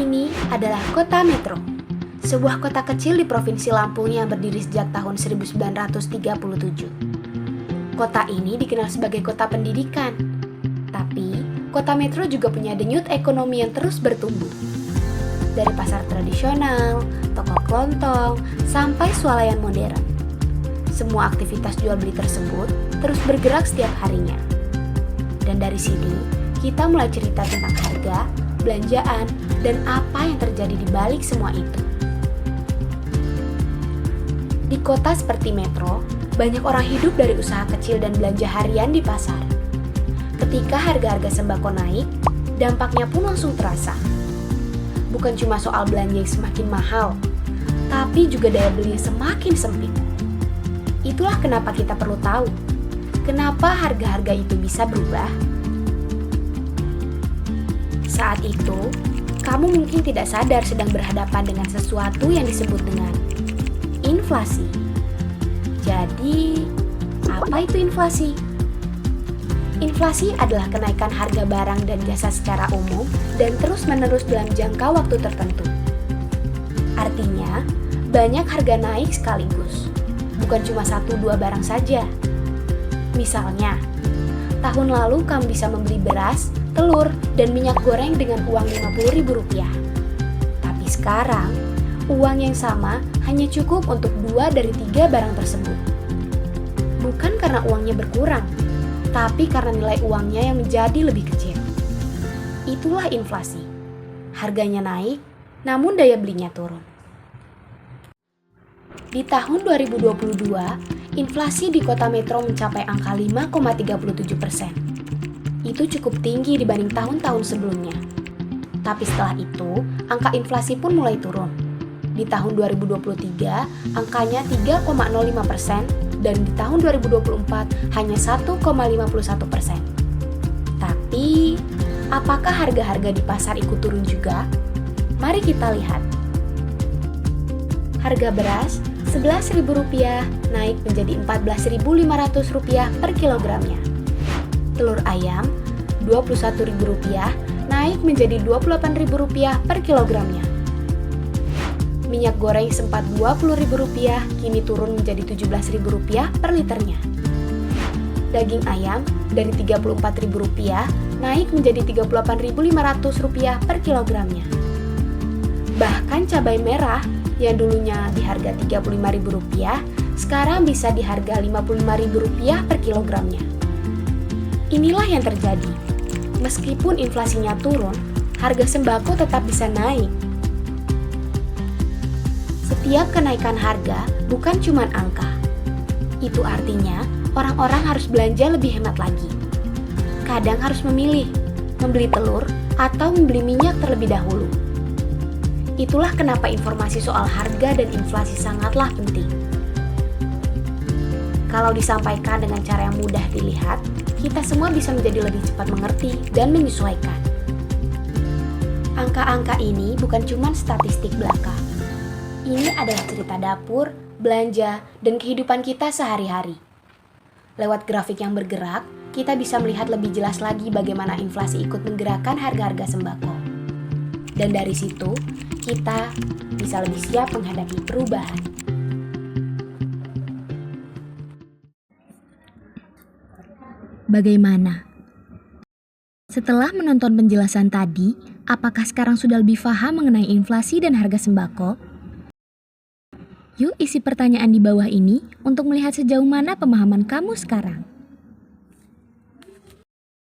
ini adalah Kota Metro, sebuah kota kecil di Provinsi Lampung yang berdiri sejak tahun 1937. Kota ini dikenal sebagai kota pendidikan, tapi Kota Metro juga punya denyut ekonomi yang terus bertumbuh. Dari pasar tradisional, toko kelontong, sampai swalayan modern. Semua aktivitas jual beli tersebut terus bergerak setiap harinya. Dan dari sini, kita mulai cerita tentang harga, belanjaan, dan apa yang terjadi di balik semua itu. Di kota seperti Metro, banyak orang hidup dari usaha kecil dan belanja harian di pasar. Ketika harga-harga sembako naik, dampaknya pun langsung terasa. Bukan cuma soal belanja yang semakin mahal, tapi juga daya beli yang semakin sempit. Itulah kenapa kita perlu tahu, kenapa harga-harga itu bisa berubah. Saat itu, kamu mungkin tidak sadar sedang berhadapan dengan sesuatu yang disebut dengan inflasi. Jadi, apa itu inflasi? Inflasi adalah kenaikan harga barang dan jasa secara umum dan terus-menerus dalam jangka waktu tertentu. Artinya, banyak harga naik sekaligus, bukan cuma 1-2 barang saja. Misalnya, tahun lalu kamu bisa membeli beras, telur, dan minyak goreng dengan uang Rp50.000. Tapi sekarang, uang yang sama hanya cukup untuk 2 dari 3 barang tersebut. Bukan karena uangnya berkurang, tapi karena nilai uangnya yang menjadi lebih kecil. Itulah inflasi. Harganya naik, namun daya belinya turun. Di tahun 2022, inflasi di kota Metro mencapai angka 5,37%. Itu cukup tinggi dibanding tahun-tahun sebelumnya. Tapi setelah itu, angka inflasi pun mulai turun. Di tahun 2023, angkanya 3,05%, dan di tahun 2024 hanya 1,51%. Tapi, apakah harga-harga di pasar ikut turun juga? Mari kita lihat. Harga beras Rp11.000 naik menjadi Rp14.500 per kilogramnya. Telur ayam Rp21.000 naik menjadi Rp28.000 per kilogramnya. Minyak goreng sempat Rp20.000 kini turun menjadi Rp17.000 per liternya. Daging ayam dari Rp34.000 naik menjadi Rp38.500 per kilogramnya. Bahkan cabai merah yang dulunya di harga Rp35.000 sekarang bisa di harga Rp55.000 per kilogramnya. Inilah yang terjadi. Meskipun inflasinya turun, harga sembako tetap bisa naik. Setiap kenaikan harga bukan cuma angka. Itu artinya orang-orang harus belanja lebih hemat lagi. Kadang harus memilih, membeli telur atau membeli minyak terlebih dahulu. Itulah kenapa informasi soal harga dan inflasi sangatlah penting. Kalau disampaikan dengan cara yang mudah dilihat, kita semua bisa menjadi lebih cepat mengerti dan menyesuaikan. Angka-angka ini bukan cuma statistik belaka. Ini adalah cerita dapur, belanja, dan kehidupan kita sehari-hari. Lewat grafik yang bergerak, kita bisa melihat lebih jelas lagi bagaimana inflasi ikut menggerakkan harga-harga sembako. Dan dari situ, kita bisa lebih siap menghadapi perubahan. Bagaimana? Setelah menonton penjelasan tadi, apakah sekarang sudah lebih paham mengenai inflasi dan harga sembako? Yuk isi pertanyaan di bawah ini untuk melihat sejauh mana pemahaman kamu sekarang.